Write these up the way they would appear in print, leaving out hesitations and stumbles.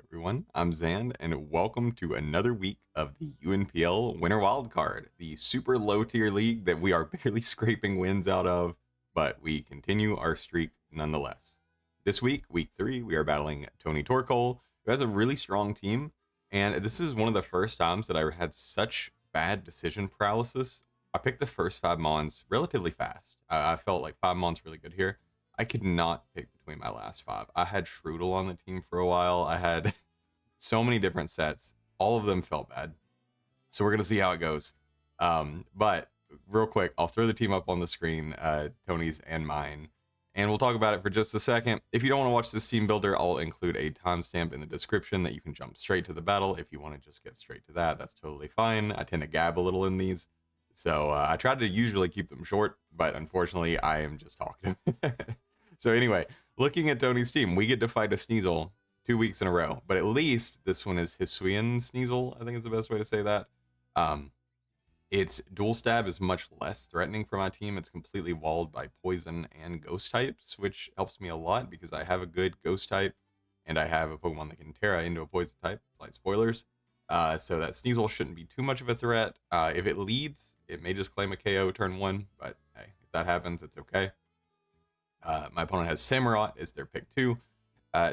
Everyone? I'm Zan, and welcome to another week of the UNPL Winter Wildcard, the super low tier league that we are barely scraping wins out of, but we continue our streak nonetheless. This week, week 3, we are battling Tony Torkoal, who has a really strong team, and this is one of the first times that I had such bad decision paralysis. I picked the first 5 mons relatively fast. I felt like 5 mons really good here. I could not pick between my last 5. I had Strudel on the team for a while. I had so many different sets. All of them felt bad. So we're going to see how it goes. But real quick, I'll throw the team up on the screen, Tony's and mine, and we'll talk about it for just a second. If you don't want to watch this team builder, I'll include a timestamp in the description that you can jump straight to the battle. If you want to just get straight to that, that's totally fine. I tend to gab a little in these. So I try to usually keep them short, but unfortunately, I am just talking. So anyway, looking at Tony's team, we get to fight a Sneasel 2 weeks in a row, but at least this one is Hisuian Sneasel, I think is the best way to say that. Its dual stab is much less threatening for my team. It's completely walled by poison and ghost types, which helps me a lot because I have a good ghost type and I have a Pokemon that can Tera into a poison type. Slight spoilers. So that Sneasel shouldn't be too much of a threat. If it leads, it may just claim a KO turn 1, but hey, if that happens, it's okay. My opponent has Samurott as their pick 2.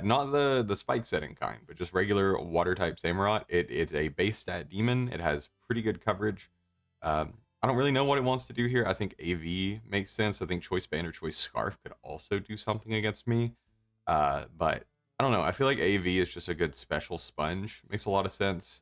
Not the spike setting kind, but just regular water type Samurott. It's a base stat demon. It has pretty good coverage. I don't really know what it wants to do here. I think AV makes sense. I think Choice Band or Choice Scarf could also do something against me. But I don't know. I feel like AV is just a good special sponge. Makes a lot of sense.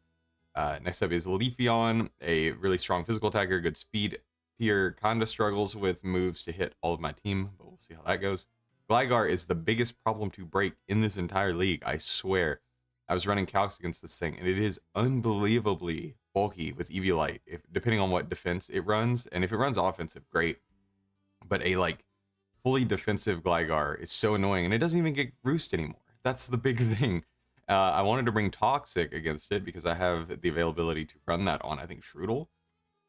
Next up is Leafeon, a really strong physical attacker, good speed tier, kind of struggles with moves to hit all of my team, but we'll see how that goes. Gligar is the biggest problem to break in this entire league, I swear. I was running calcs against this thing, and it is unbelievably bulky with Eviolite, depending on what defense it runs. And if it runs offensive, great. But a fully defensive Gligar is so annoying, and it doesn't even get Roost anymore. That's the big thing. I wanted to bring Toxic against it because I have the availability to run that on, I think, Strudel.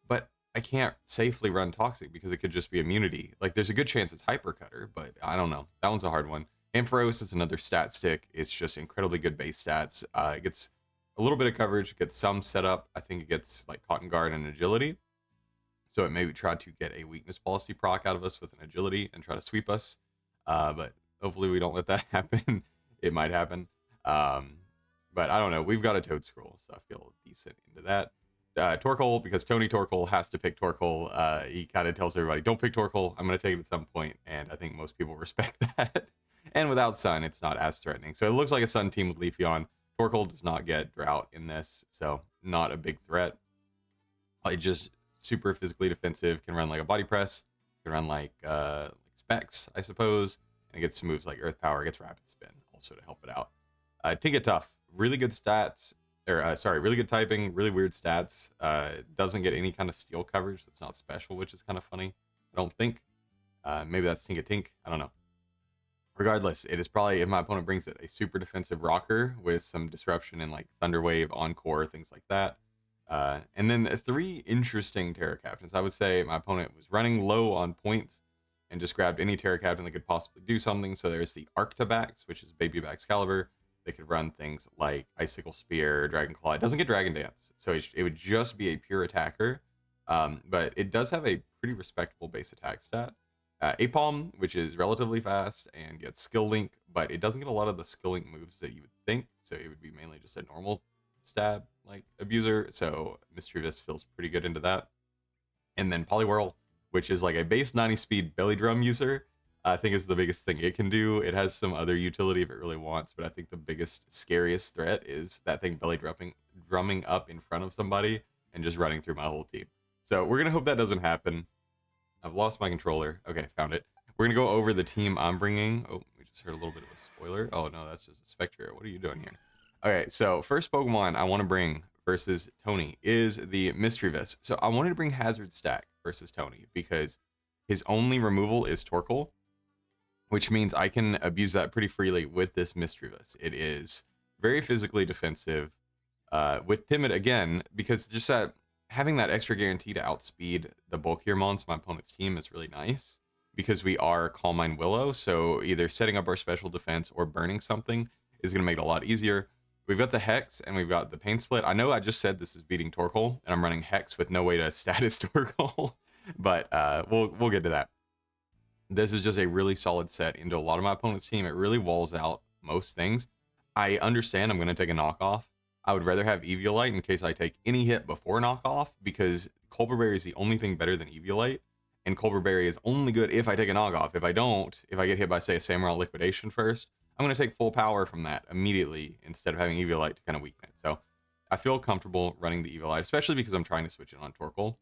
But I can't safely run Toxic because it could just be immunity. Like, there's a good chance it's Hyper Cutter, but I don't know. That one's a hard one. Ampharos is another stat stick. It's just incredibly good base stats. It gets a little bit of coverage. It gets some setup. I think it gets, like, Cotton Guard and Agility. So it maybe try to get a weakness policy proc out of us with an Agility and try to sweep us. But hopefully we don't let that happen. It might happen. But I don't know. We've got a Toedscruel, so I feel decent into that. Torkoal, because Tony Torkoal has to pick Torkoal. He kind of tells everybody, don't pick Torkoal. I'm going to take it at some point, and I think most people respect that. And without Sun, it's not as threatening. So it looks like a Sun team with Leafeon. Torkoal does not get Drought in this, so not a big threat. It just super physically defensive, can run like a Body Press, can run like Specs, I suppose, and it gets some moves like Earth Power, it gets Rapid Spin also to help it out. Tinka Tough, really good stats. Really good typing, really weird stats. Doesn't get any kind of steel coverage. That's not special, which is kind of funny. I don't think. Maybe that's Tinka Tink. I don't know. Regardless, it is probably, if my opponent brings it, a super defensive rocker with some disruption in like Thunder Wave, Encore, things like that. And then 3 interesting Tera Captains. I would say my opponent was running low on points and just grabbed any Tera Captain that could possibly do something. So there's the Arctibax, which is Baby Excalibur. They could run things like Icicle Spear, Dragon Claw. It doesn't get Dragon Dance, so it would just be a pure attacker. But it does have a pretty respectable base attack stat. Apalm, which is relatively fast and gets Skill Link, but it doesn't get a lot of the Skill Link moves that you would think, so it would be mainly just a normal stab like abuser. So Misdreavus feels pretty good into that. And then Poliwhirl, which is like a base 90 speed belly drum user. I think is the biggest thing it can do. It has some other utility if it really wants, but I think the biggest, scariest threat is that thing belly drumming up in front of somebody and just running through my whole team. So we're going to hope that doesn't happen. I've lost my controller. Okay, found it. We're going to go over the team I'm bringing. Oh, we just heard a little bit of a spoiler. Oh, no, that's just a Spectre. What are you doing here? Okay, so first Pokemon I want to bring versus Tony is the Misdreavus. So I wanted to bring Hazard Stack versus Tony because his only removal is Torkoal, which means I can abuse that pretty freely with this Misdreavus. It is very physically defensive, with Timid again, because just having that extra guarantee to outspeed the bulkier mons on my opponent's team is really nice, because we are Calm Mind Willow, so either setting up our special defense or burning something is going to make it a lot easier. We've got the Hex and we've got the Pain Split. I know I just said this is beating Torkoal, and I'm running Hex with no way to status Torkoal, but we'll get to that. This is just a really solid set into a lot of my opponent's team. It really walls out most things. I understand I'm going to take a knockoff. I would rather have Eviolite in case I take any hit before knockoff, because Colbur Berry is the only thing better than Eviolite, and Colbur Berry is only good if I take a knockoff. If I don't, if I get hit by, say, a Samurott Liquidation first, I'm going to take full power from that immediately instead of having Eviolite to kind of weaken it. So I feel comfortable running the Eviolite, especially because I'm trying to switch it on Torkoal.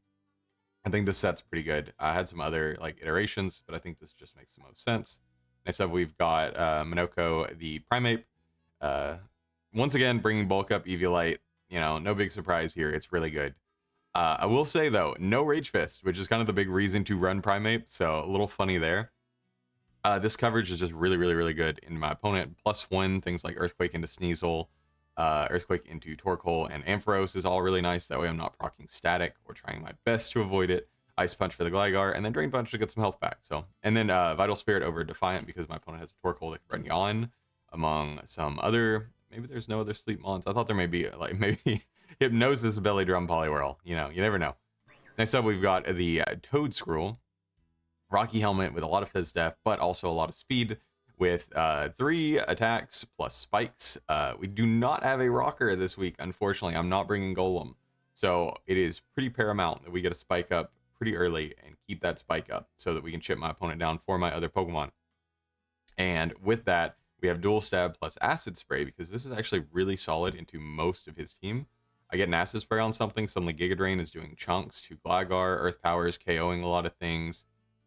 I think this set's pretty good. I had some other like iterations, but I think this just makes the most sense. Next up, we've got Minoko, the Primeape. Once again, bringing bulk up Eviolite. You know, no big surprise here. It's really good. I will say, though, no Rage Fist, which is kind of the big reason to run Primeape, so a little funny there. This coverage is just really, really, really good in my opponent. +1, things like Earthquake into Sneasel, Earthquake into Torkoal, and Ampharos is all really nice. That way I'm not proccing static or trying my best to avoid it. Ice Punch for the Gligar, and then Drain Punch to get some health back. So, and then Vital Spirit over Defiant because my opponent has a Torkoal that can run Yawn, among some other. Maybe there's no other sleep mons. I thought there may be, like, maybe Hypnosis, Belly Drum, Poliwhirl. You know, you never know. Next up, we've got the Toedscruel. Rocky Helmet with a lot of Fizz Def, but also a lot of speed with 3 attacks plus spikes. We do not have a rocker this week, unfortunately. I'm not bringing Golem. So it is pretty paramount that we get a spike up pretty early and keep that spike up so that we can chip my opponent down for my other Pokemon. And with that, we have Dual Stab plus Acid Spray, because this is actually really solid into most of his team. I get an Acid Spray on something, suddenly Giga Drain is doing chunks to Gligar, Earth Power is KOing a lot of things.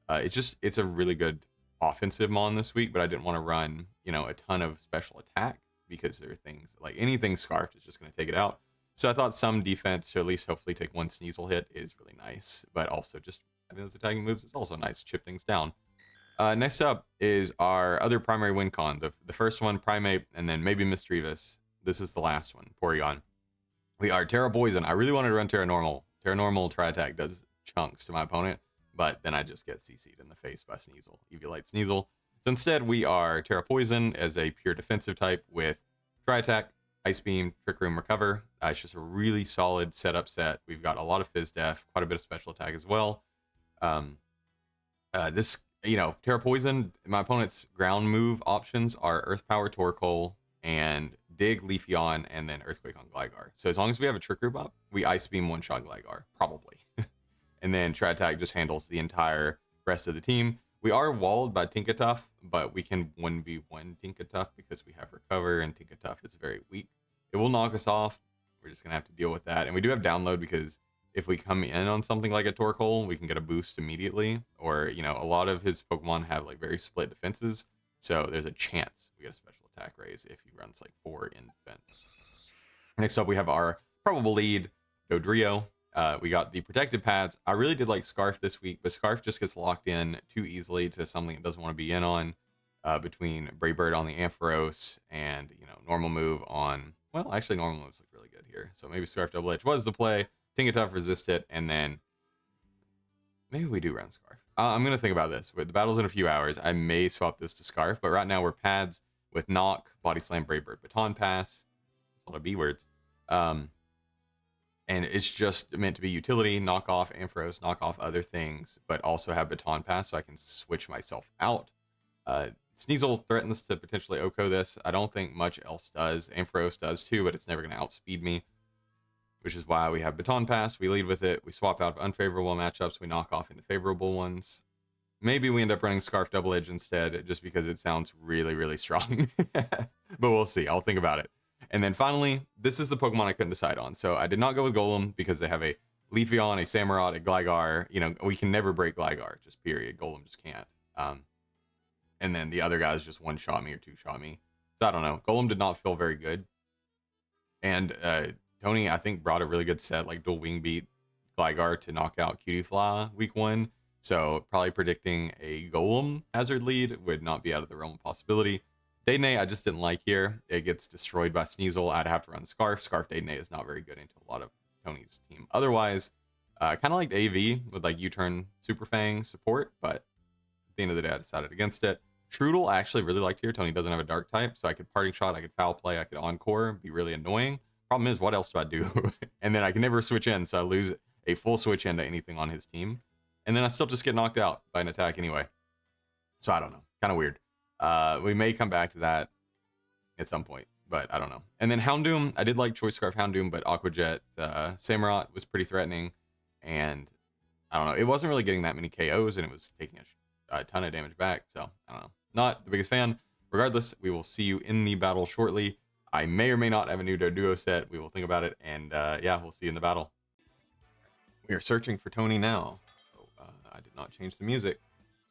It's a really good offensive mon this week, but I didn't want to run, you know, a ton of special attack because there are things like anything Scarfed is just going to take it out. So I thought some defense to at least hopefully take one Sneasel hit is really nice, but also just having those attacking moves is also nice to chip things down. Next up is our other primary win con. The first one, Primeape, and then maybe Misdreavus. This is the last one, Porygon. We are Tera Poison. I really wanted to run Tera Normal. Tera Normal Tri-Attack does chunks to my opponent, but then I just get CC'd in the face by Sneasel, Eviolite Sneasel. So instead, we are Tera Poison as a pure defensive type with Tri-Attack, Ice Beam, Trick Room, Recover. It's just a really solid setup set. We've got a lot of Fizz Def, quite a bit of special attack as well. This, you know, Tera Poison, my opponent's ground move options are Earth Power Torkoal and Dig, Leafeon, and then Earthquake on Gligar. So as long as we have a Trick Room up, we Ice Beam one-shot Gligar, probably. And then Tri-Attack just handles the entire rest of the team. We are walled by Tinkatuff, but we can 1v1 Tinkatuff because we have Recover, and Tinkatuff is very weak. It will knock us off. We're just going to have to deal with that. And we do have Download because if we come in on something like a Torkoal, we can get a boost immediately. Or, you know, a lot of his Pokemon have like very split defenses. So there's a chance we get a special attack raise if he runs like 4 in defense. Next up, we have our probable lead, Dodrio. We got the protective pads. I really did like Scarf this week, but Scarf just gets locked in too easily to something it doesn't want to be in on, between Brave Bird on the Ampharos and, you know, normal move on, well, actually normal moves look really good here. So maybe Scarf Double Edge was the play. Tinkatuff resist it, and then maybe we do run Scarf. I'm going to think about this. With the battle's in a few hours, I may swap this to Scarf, but right now we're pads with Knock, Body Slam, Brave Bird, Baton Pass. That's a lot of B words. And it's just meant to be utility, knock off Ampharos, knock off other things, but also have Baton Pass so I can switch myself out. Sneasel threatens to potentially OHKO this. I don't think much else does. Ampharos does too, but it's never going to outspeed me, which is why we have Baton Pass. We lead with it. We swap out of unfavorable matchups. We knock off into favorable ones. Maybe we end up running Scarf Double Edge instead, just because it sounds really, really strong. But we'll see. I'll think about it. And then finally, this is the Pokemon I couldn't decide on. So I did not go with Golem because they have a Leafeon, a Samurott, a Gligar. You know, we can never break Gligar, just period. Golem just can't. And then the other guys just one-shot me or two-shot me. So I don't know. Golem did not feel very good. And Tony, I think, brought a really good set, like dual Wing Beat Gligar to knock out Cutiefly week 1. So probably predicting a Golem hazard lead would not be out of the realm of possibility. Deidane, I just didn't like here. It gets destroyed by Sneasel. I'd have to run Scarf. Scarf Deidane is not very good into a lot of Tony's team. Otherwise, kind of like AV with like U-turn Super Fang support, but at the end of the day, I decided against it. Trudel I actually really liked here. Tony doesn't have a dark type, so I could parting shot, I could foul play, I could encore, be really annoying. Problem is, what else do I do? And then I can never switch in, so I lose a full switch into anything on his team. And then I still just get knocked out by an attack anyway. So I don't know. Kind of weird. We may come back to that at some point, but I don't know. And then Houndoom, I did like Choice Scarf Houndoom, but Aqua Jet Samurott was pretty threatening. And I don't know. It wasn't really getting that many KOs, and it was taking a ton of damage back. So I don't know. Not the biggest fan. Regardless, we will see you in the battle shortly. I may or may not have a new Doduo set. We will think about it. And yeah, we'll see you in the battle. We are searching for Tony now. Oh, I did not change the music.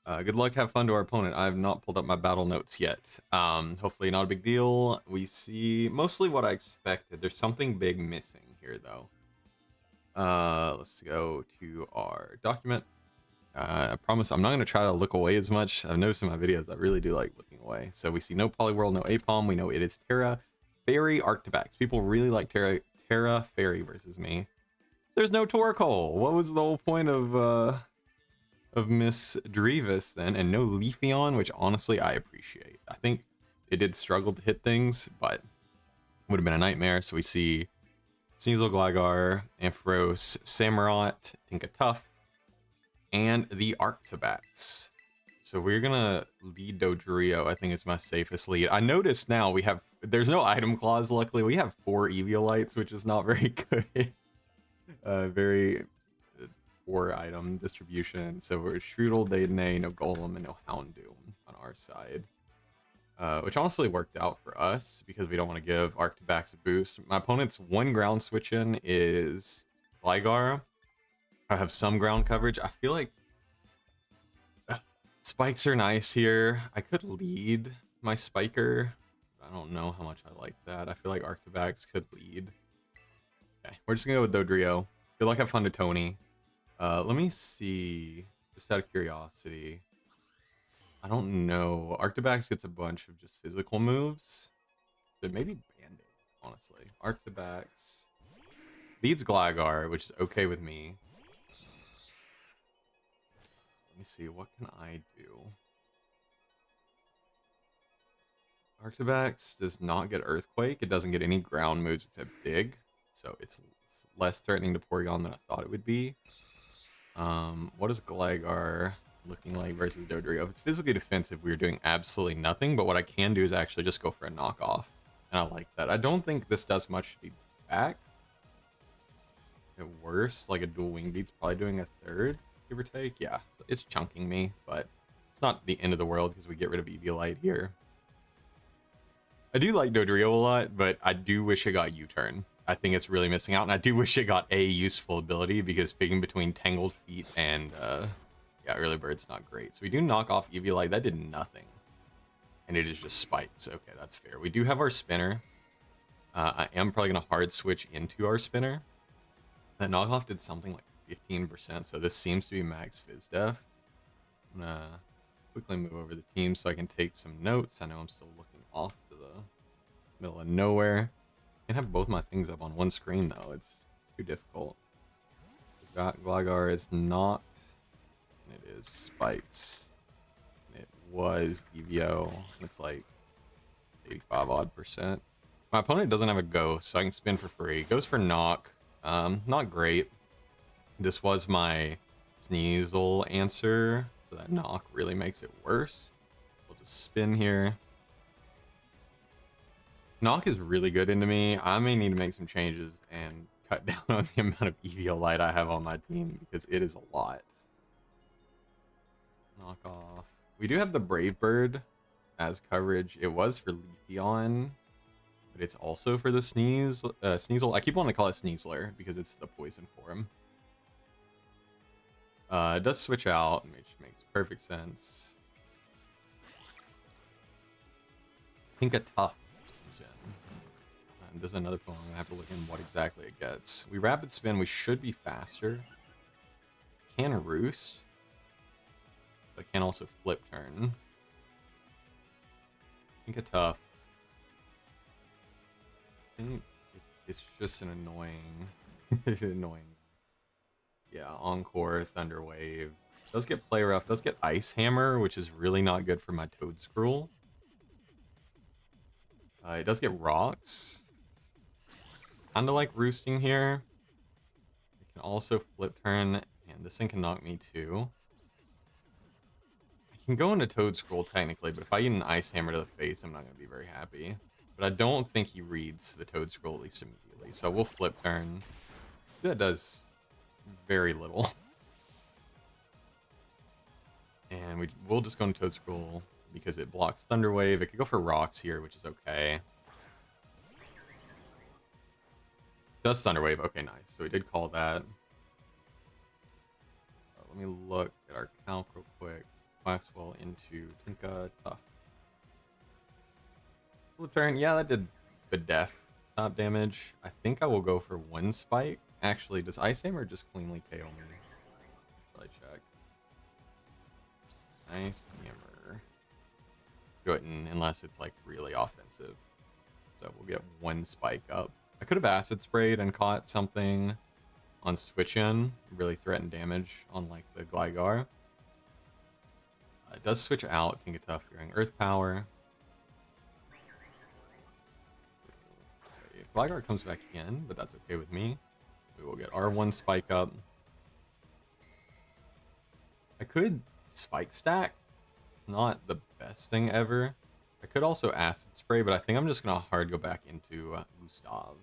Good luck, have fun to our opponent. I have not pulled up my battle notes yet. Hopefully not a big deal. We see mostly what I expected. There's something big missing here, though. Let's go to our document. I promise I'm not going to try to look away as much. I've noticed in my videos I really do like looking away. So we see no Poliwhirl, no Apom. We know it is Tera Arctibax. People really like Tera Fairy versus me. There's no Torkoal. What was the whole point of Misdreavus then? And no Leafeon, which honestly I appreciate. I think it did struggle to hit things, but would have been a nightmare. So we see Sneasel, Gligar, Ampharos, Samurott, Tinkatuff, and the Arctibax. So we're gonna lead Dodrio. I think it's my safest lead. I noticed now there's no item clause, luckily. We have 4 Eviolites, which is not very good. Very poor item distribution. So we're Strudel, Deidane, no Golem, and no Houndoom on our side. Which honestly worked out for us because we don't want to give Arctibax a boost. My opponent's one ground switch in is Gligar. I have some ground coverage. I feel like spikes are nice here. I could lead my spiker. I don't know how much I like that. I feel like Arctibax could lead. Okay, we're just gonna go with Dodrio. Good luck, have fun to Tony. Let me see, just out of curiosity. I don't know. Arctibax gets a bunch of just physical moves. But maybe Bandit, honestly. Arctibax leads Gligar, which is okay with me. Let me see, what can I do? Arctibax does not get Earthquake. It doesn't get any ground moves except Dig. So it's less threatening to Porygon than I thought it would be. What is Gligar looking like versus Dodrio? If it's physically defensive, we're doing absolutely nothing, but what I can do is actually just go for a knockoff. And I like that. I don't think this does much to be back. At worst, like a dual wing beat's probably doing a third, give or take. Yeah, so it's chunking me, but it's not the end of the world because we get rid of Eviolite here. I do like Dodrio a lot, but I do wish it got U-turn. I think it's really missing out, and I do wish it got a useful ability because picking between Tangled Feet and yeah, Early Bird's not great. So we do knock off Eviolite. That did nothing, and it is just spikes. Okay, that's fair. We do have our spinner. I am probably gonna hard switch into our spinner. That knockoff did something like 15%, so this seems to be max Fizz Def. I'm gonna quickly move over the team so I can take some notes. I know I'm still looking off to the middle of nowhere. I can have both my things up on one screen though. It's too difficult. We've got Gligar is not, and it is spikes. And it was Evio. It's like 85 odd%. My opponent doesn't have a ghost, so I can spin for free. Goes for knock. Not great. This was my Sneasel answer, so that knock really makes it worse. We'll just spin here. Knock is really good into me. I may need to make some changes and cut down on the amount of Eviolite I have on my team because it is a lot. Knock off. We do have the Brave Bird as coverage. It was for Leafeon, but it's also for the Sneasel. I keep wanting to call it Sneasler because it's the poison form. It does switch out, which makes perfect sense. Tinkatuff comes in. And there's another Pokemon. I'm gonna have to look in what exactly it gets. We rapid spin. We should be faster. Can roost, but can also flip turn. Tinkatuff. I think it's just an annoying, annoying. Yeah, Encore, Thunder Wave. Does get Play Rough, does get Ice Hammer, which is really not good for my Toedscruel. It does get Rocks. Kinda like Roosting here. It can also Flip Turn, and this thing can knock me too. I can go into Toedscruel technically, but if I get an Ice Hammer to the face, I'm not going to be very happy. But I don't think he reads the Toedscruel at least immediately, so we'll Flip Turn. That does very little. And we'll just go into Toedscruel because it blocks Thunder Wave. It could go for Rocks here, which is okay. Does Thunder Wave. Okay, nice. So we did call that. Let me look at our calc real quick. Quaxwell into Tinka Tough. Flip turn. Yeah, that did Spadef top damage. I think I will go for one Spike. Actually, does Ice Hammer just cleanly KO me? Probably check. Ice Hammer. Couldn't, unless it's like really offensive. So we'll get one Spike up. I could have Acid Sprayed and caught something on switch in, really threaten damage on like the Gligar. It does switch out, Tinka Tough fearing Earth Power. Gligar comes back in, but that's okay with me. We will get R1 Spike up. I could Spike Stack. Not the best thing ever. I could also Acid Spray, but I think I'm just going to hard go back into Gustav.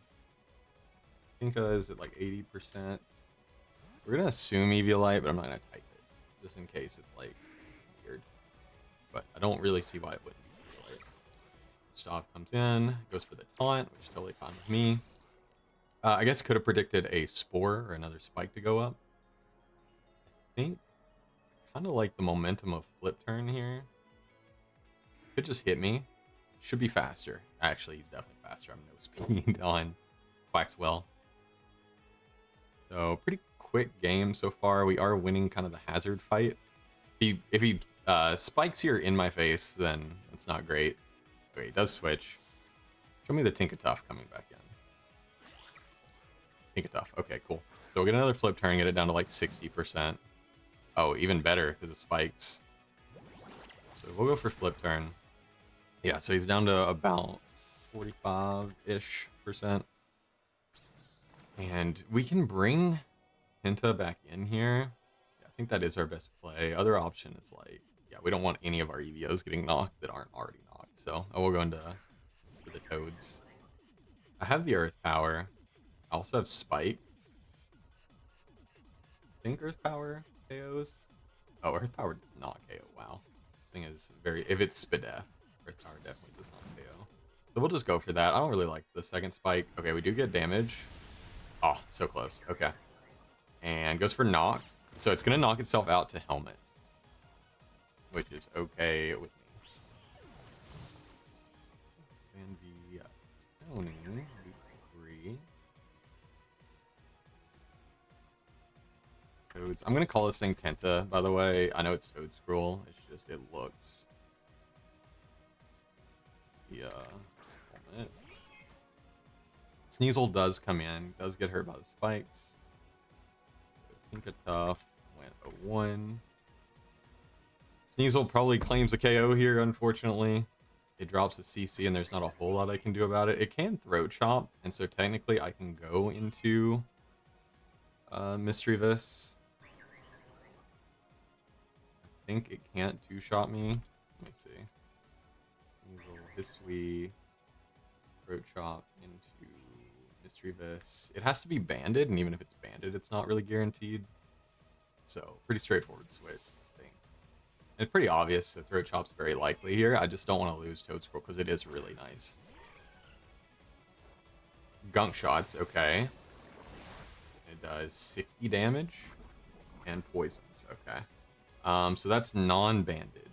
Tinka is at like 80%. We're going to assume Eviolite, but I'm not going to type it. Just in case it's like weird. But I don't really see why it wouldn't be Eviolite. Gustav comes in, goes for the taunt, which is totally fine with me. I guess could have predicted a Spore or another Spike to go up. I think kind of like the momentum of Flip Turn here. Could just hit me. Should be faster. Actually, he's definitely faster. I'm no speed on Quaxwell. So pretty quick game so far. We are winning kind of the hazard fight. If he spikes here in my face, then that's not great. Okay, he does switch. Show me the Tinka Tough coming back in. Tinka Tough. Okay, cool. So we'll get another Flip Turn, get it down to like 60%. Oh, even better because it spikes. So we'll go for Flip Turn. Yeah, so he's down to about 45-ish%. And we can bring Penta back in here. Yeah, I think that is our best play. Other option is like, yeah, we don't want any of our EVOs getting knocked that aren't already knocked. So I will go into the Toads. I have the Earth Power. I also have Spike. I think Earth Power KOs. Oh, Earth Power does not KO. Wow. This thing is very... If it's Spadef, Earth Power definitely does not KO. So we'll just go for that. I don't really like the second Spike. Okay, we do get damage. Oh, so close. Okay. And goes for knock. So it's going to knock itself out to Helmet. Which is okay with me. And the Tony, 3. Toads. I'm going to call this thing Tenta, by the way. I know it's Toedscruel. It's just, it looks... Yeah. Helmet. Sneasel does come in, does get hurt by the spikes. Tinka Tough went a 1. Sneasel probably claims a KO here, unfortunately. It drops the CC and there's not a whole lot I can do about it. It can Throat Chop, and so technically I can go into Misdreavus. I think it can't two-shot me. Let me see. Sneasel, Hisui, Throat Chop into Misdreavus. It has to be banded, and even if it's banded, it's not really guaranteed. So, pretty straightforward switch, I think. And it's pretty obvious that Throat Chop's very likely here. I just don't want to lose Toedscruel because it is really nice. Gunk Shots, okay. It does 60 damage and poisons, okay. So that's non-banded.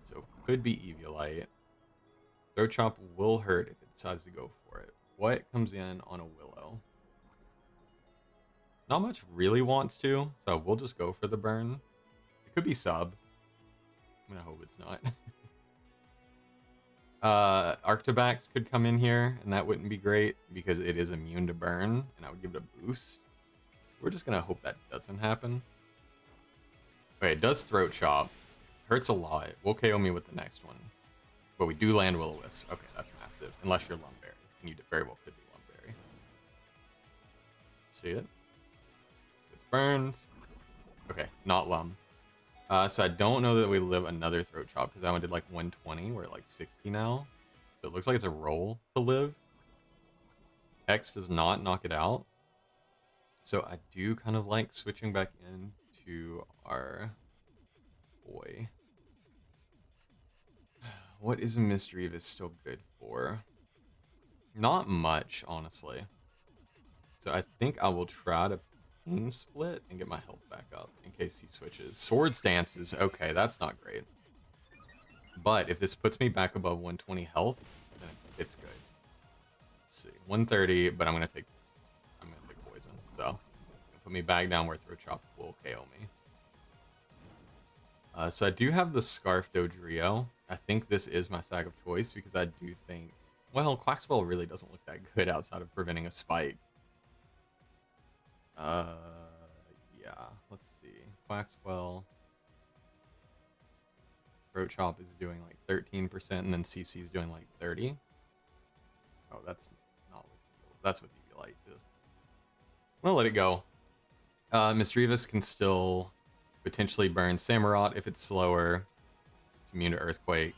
So could be Eviolite. Throat Chop will hurt if it decides to go for it. What comes in on a Willow? Not much really wants to, so we'll just go for the burn. It could be sub. I'm gonna hope it's not. Arctibax could come in here, and that wouldn't be great because it is immune to burn, and I would give it a boost. We're just gonna hope that doesn't happen. Okay, it does Throat Chop. Hurts a lot. Will KO me with the next one. But we do land Will-O-Wisp. Okay, that's massive. Unless you're Lumberry. And you very well could be Lumberry. See it? It's burned. Okay, not Lum. So I don't know that we live another Throat Chop because that one did like 120. We're at like 60 now. So it looks like it's a roll to live. X does not knock it out. So I do kind of like switching back into our boy. What is Misdreavus still good for? Not much, honestly. So I think I will try to Pain Split and get my health back up in case he switches. Sword Stance is okay, that's not great. But if this puts me back above 120 health, then it's good. Let's see, 130, but I'm gonna take poison. So it's gonna put me back down where Throat Chop will KO me. So I do have the Scarf Dodrio. I think this is my sack of choice because I do think, well, Quaxwell really doesn't look that good outside of preventing a spike. Yeah, let's see. Quaxwell. Throat Chop is doing like 13%, and then CC is doing like 30. Oh, that's not with that's with Eviolite. I'm gonna let it go. Misdreavus can still potentially burn Samurott if it's slower. It's immune to Earthquake.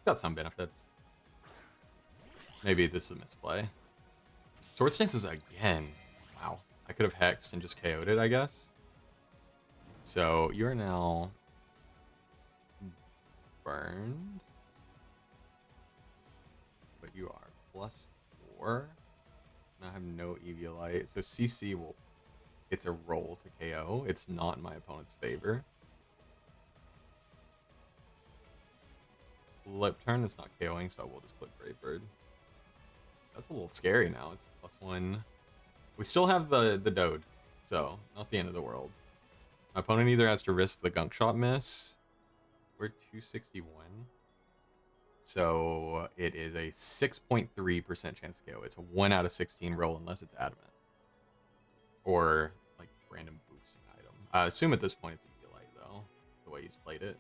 Got some benefits. Maybe this is a misplay. Sword Stances again. Wow. I could have hexed and just KO'd it, I guess. So you're now burned. But you are +4. And I have no Eviolite. So CC will... It's a roll to KO. It's not in my opponent's favor. Flip turn is not KOing, so I will just click Brave Bird. That's a little scary now. It's +1. We still have the Dode, so not the end of the world. My opponent either has to risk the Gunk Shot miss. We're 261. So it is a 6.3% chance to KO. It's a 1 out of 16 roll unless it's adamant. Or like random boosting item. I assume at this point it's Eviolite though, the way he's played it.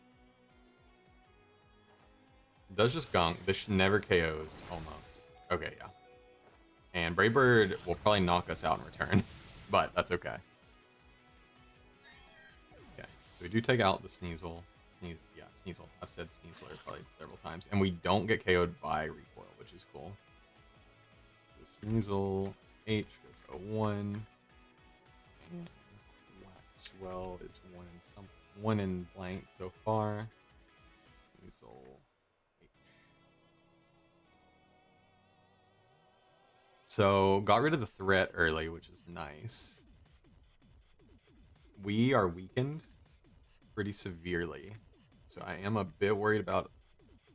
It does just Gunk. This never KOs almost. Okay, yeah. And Brave Bird will probably knock us out in return, but that's okay. Okay, so we do take out the Sneasel. Yeah, Sneasel. I've said Sneasler probably several times. And we don't get KO'd by recoil, which is cool. So Sneasel, H goes 01. And Quaxwell is 1 in blank so far. Sneasel, H. So got rid of the threat early, which is nice. We are weakened pretty severely. So I am a bit worried about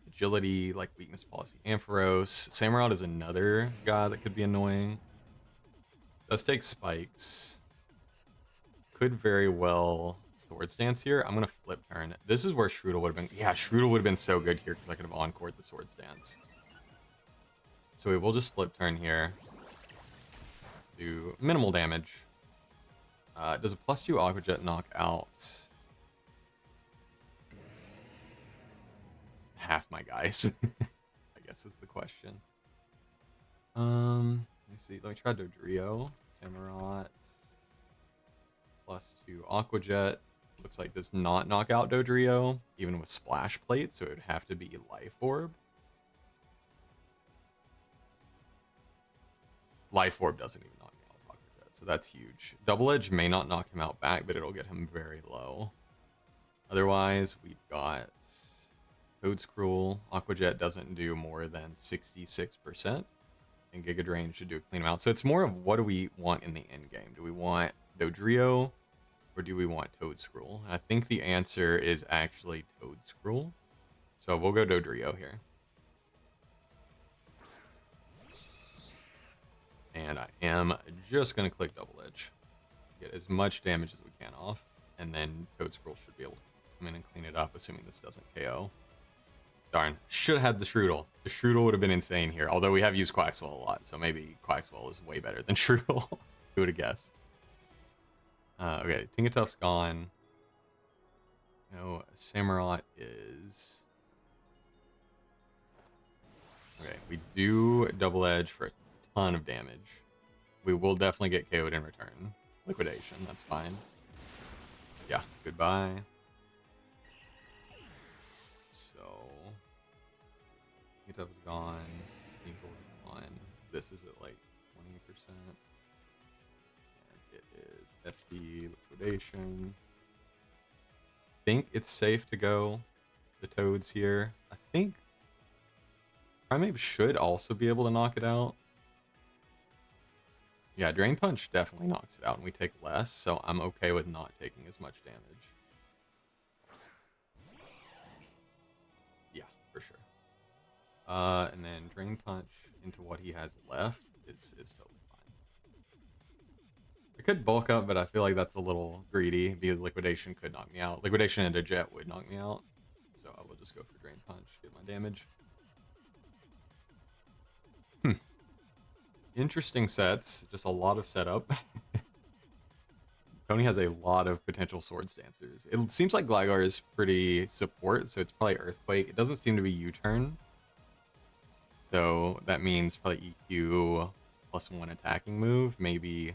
agility, like weakness policy. Ampharos. Samurott is another guy that could be annoying. Does take spikes. Could very well Sword Stance here. I'm going to flip turn. This is where Shroodle would have been. Yeah, Shroodle would have been so good here because I could have encored the Sword Stance. So we will just flip turn here. Do minimal damage. Does a +2 Aqua Jet knock out half my guys? I guess is the question. Let me see. Let me try Dodrio. Samurott. +2 Aqua Jet. Looks like does not knock out Dodrio, even with Splash Plate, so it would have to be Life Orb. Life Orb doesn't even knock me out of Aqua Jet, so that's huge. Double Edge may not knock him out back, but it'll get him very low. Otherwise, we've got Toedscruel. Aqua Jet doesn't do more than 66%, and Giga Drain should do a clean amount. So it's more of what do we want in the end game? Do we want Dodrio, or do we want Toedscruel? I think the answer is actually Toedscruel. So we'll go Dodrio here. And I am just going to click Double Edge. Get as much damage as we can off. And then Toedscruel should be able to come in and clean it up, assuming this doesn't KO. Darn. Should have had the Shroodle. The Shroodle would have been insane here. Although we have used Quaxwell a lot, so maybe Quaxwell is way better than Shroodle. Who would have guessed? Okay, Tinkertuff's gone. No, Samurott is... Okay, we do double edge for a ton of damage. We will definitely get KO'd in return. Liquidation, that's fine. Yeah, goodbye. So... Hitup's gone. Sneasel's gone. This is at like 20%. And it is SD, liquidation. I think it's safe to go the Toads here. I think Primeape should also be able to knock it out. Yeah, Drain Punch definitely knocks it out and we take less, so I'm okay with not taking as much damage. Yeah, for sure. And then Drain Punch into what he has left is totally fine. I could bulk up, but I feel like that's a little greedy because Liquidation could knock me out. Liquidation into Jet would knock me out. So I will just go for Drain Punch, get my damage. Interesting sets, just a lot of setup. Tony has a lot of potential Swords Dancers. It seems like Gligar is pretty support, so it's probably Earthquake. It doesn't seem to be U-turn. So that means probably EQ +1 attacking move. Maybe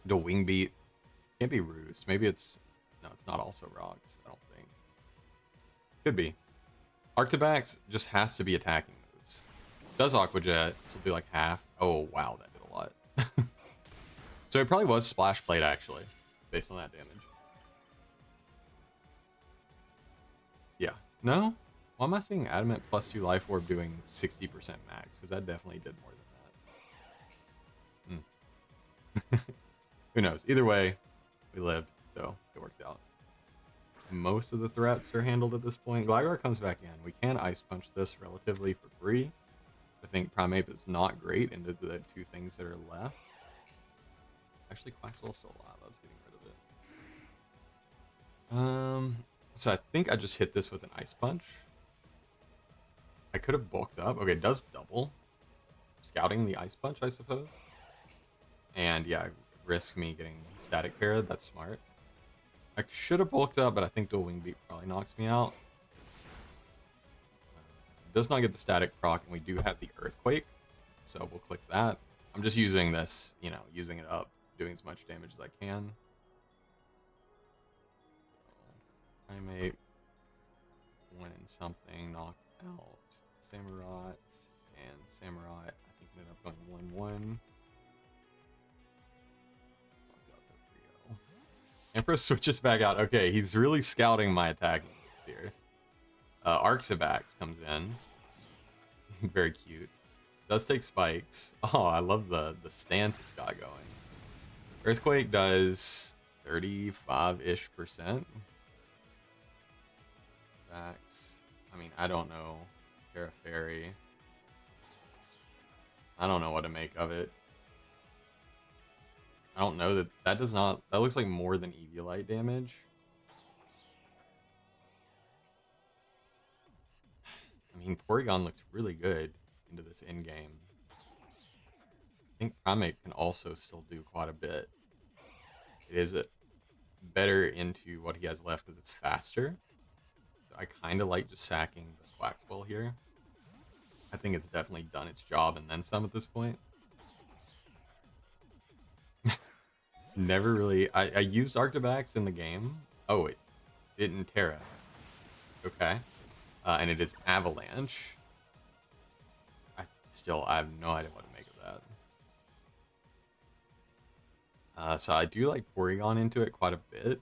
the Wing Beat. Can't be Roost. Maybe it's... No, it's not also Rocks, I don't think. Could be. Arctibax just has to be attacking moves. Does Aqua Jet, so it'll do like half. Oh, wow, that did a lot. So it probably was Splash Plate, actually, based on that damage. Yeah. No? Why am I seeing Adamant +2 Life Orb doing 60% max? Because that definitely did more than that. Who knows? Either way, we lived, so it worked out. Most of the threats are handled at this point. Gligar comes back in. We can Ice Punch this relatively for free. I think Primeape is not great into the two things that are left. Actually, Quaxwell's still alive. I was getting rid of it. So I think I just hit this with an Ice Punch. I could have bulked up. Okay, it does double. Scouting the Ice Punch, I suppose. And yeah, risk me getting Static Parried. That's smart. I should have bulked up, but I think Dual Wing Beat probably knocks me out. Does not get the static proc, and we do have the Earthquake, so we'll click that. I'm just using this, you know, using it up, doing as much damage as I can. So, Primeape went in something, knocked out Samurott, and Samurott, I think, ended up going 1-1. Emperor switches back out. Okay, he's really scouting my attack moves here. Arctibax comes in. Very cute. Does take spikes. Oh, I love the stance it's got going. Earthquake does 35-ish%. Backs. I mean, I don't know. Tera Fairy. I don't know what to make of it. I don't know that does not... That looks like more than Eviolite damage. I mean, Porygon looks really good into this end game. I think Primeape can also still do quite a bit. It is better into what he has left because it's faster. So I kind of like just sacking the Quaxwell here. I think it's definitely done its job and then some at this point. Never really... I used Arctibax in the game. Oh, it didn't Tera. Okay. And it is Avalanche. I have no idea what to make of that. So I do like Porygon into it quite a bit.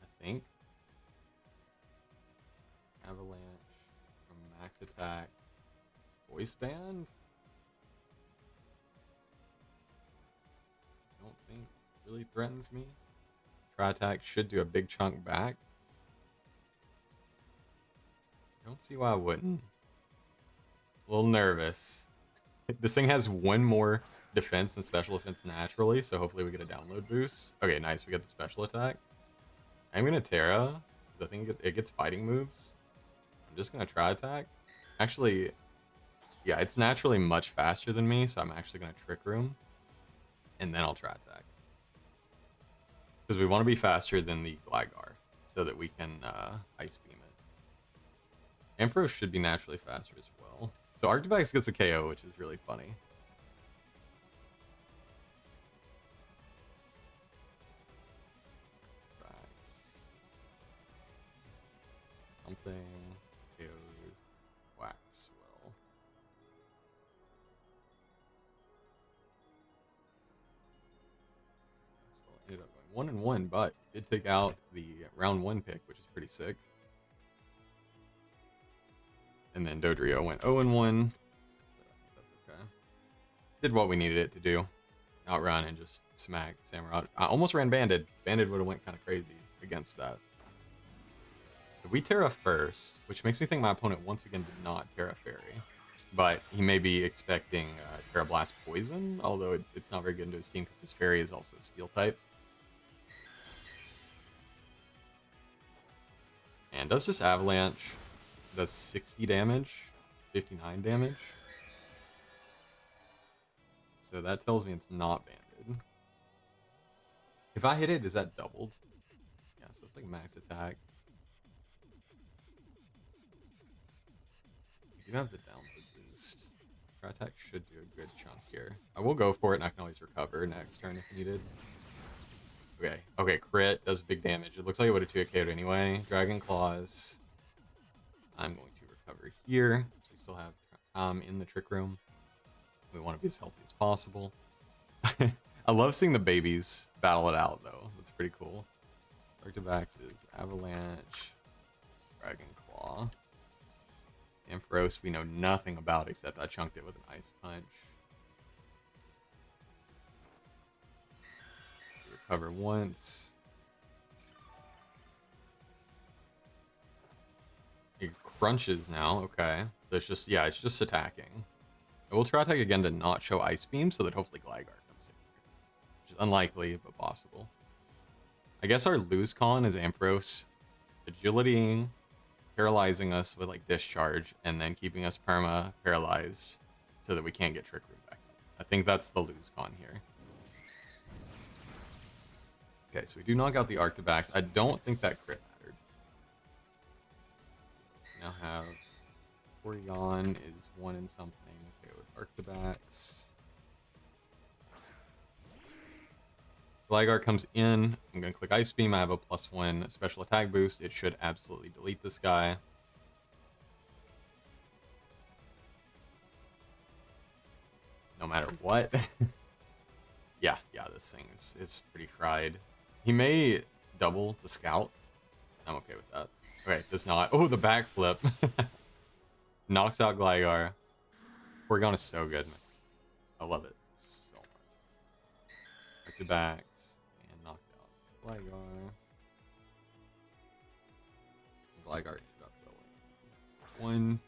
I think. Avalanche from Max Attack. Voice Band? I don't think it really threatens me. Try Attack should do a big chunk back. I don't see why I wouldn't. A little nervous. This thing has one more defense than special defense naturally, so hopefully we get a download boost. Okay, nice. We get the special attack. I'm going to Tera, because I think it gets fighting moves. I'm just going to try attack. Actually, yeah, it's naturally much faster than me, so I'm actually going to Trick Room. And then I'll try attack. Because we want to be faster than the Gligar, so that we can Ice Beam it. Ampharos should be naturally faster as well. So Arctibax gets a KO, which is really funny. Something KO'd Quaxwell. Ended up going 1-1, but did take out the round 1 pick, which is pretty sick. And then Dodrio went 0-1. That's okay. Did what we needed it to do. Outrun and just smack Samurott. I almost ran Banded. Banded would have went kind of crazy against that. So we Tera first, which makes me think my opponent once again did not Tera Fairy. But he may be expecting Tera Blast Poison, although it's not very good into his team because his Fairy is also Steel type. And does just Avalanche. Does 60 damage, 59 damage. So that tells me it's not banded. If I hit it, is that doubled? Yeah, so it's like max attack. You do have the downward boost. Tera attack should do a good chunk here. I will go for it and I can always recover next turn if needed. Okay, okay, crit does big damage. It looks like it would have 2-KO'd anyway. Dragon Claws. I'm going to recover here. So we still have Tom in the Trick Room. We want to be as healthy as possible. I love seeing the babies battle it out, though. That's pretty cool. Arctibax is Avalanche, Dragon Claw. Ampharos we know nothing about except I chunked it with an Ice Punch. Recover once. It crunches now, okay. So it's just, yeah, it's just attacking. I will try attack again to not show Ice Beam so that hopefully Gligar comes in here. Which is unlikely, but possible. I guess our lose con is Ampharos agilitying, paralyzing us with like Discharge, and then keeping us perma paralyzed so that we can't get Trick Room back. I think that's the lose con here. Okay, so we do knock out the Arctibax. I don't think that crit mattered. We now have Porygon is 1 in something. Okay, with Arctibax. Gligar comes in. I'm going to click Ice Beam. I have a +1 special attack boost. It should absolutely delete this guy. No matter what. yeah, this thing is pretty fried. He may double the Scout. I'm okay with that. Okay, does not. Oh, the backflip. Knocks out Gligar. Porygon is so good, man. I love it so much. Arctibax and knocked out Gligar. Gligar ended up going 1.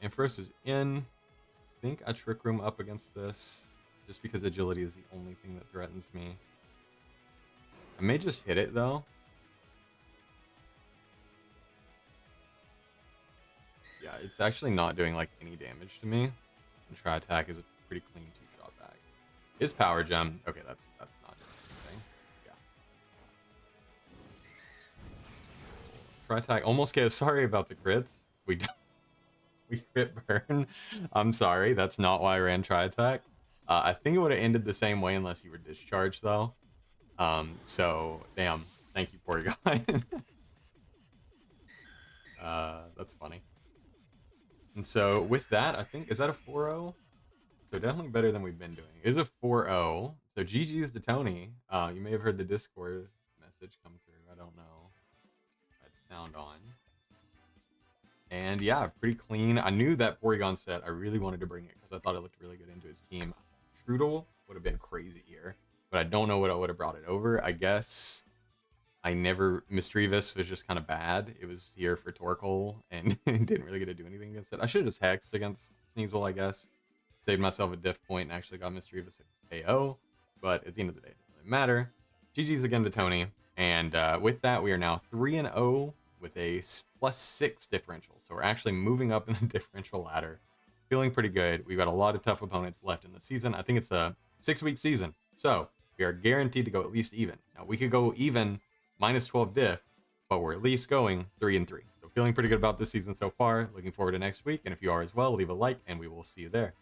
And Ampharos is in. I think I Trick Room up against this, just because agility is the only thing that threatens me. I may just hit it though. Yeah, it's actually not doing like any damage to me. And try attack is a pretty clean 2-shot back. His power gem. Okay, that's not doing anything. Yeah. Try attack almost get. Sorry about the crits. We crit burn. I'm sorry. That's not why I ran try attack. I think it would have ended the same way unless you were discharged though. So damn. Thank you, Porygon. That's funny. And so with that, I think, is that a 4-0? So definitely better than we've been doing. It is a 4-0. So GG's to Tony. You may have heard the Discord message come through. I don't know. That sound on. And yeah, pretty clean. I knew that Porygon set, I really wanted to bring it because I thought it looked really good into his team. Strudel would have been crazy here, but I don't know what I would have brought it over. I guess Misdreavus was just kind of bad. It was here for Torkoal and didn't really get to do anything against it. I should have just hexed against Sneasel, I guess. Saved myself a diff point and actually got Misdreavus at KO, but at the end of the day, it doesn't really matter. GG's again to Tony. And with that, we are now 3-0 with a +6 differential. So we're actually moving up in the differential ladder. Feeling pretty good. We've got a lot of tough opponents left in the season. I think it's a 6-week season. So we are guaranteed to go at least even. Now, we could go even minus 12 diff, but we're at least going 3-3. So feeling pretty good about this season so far. Looking forward to next week. And if you are as well, leave a like and we will see you there.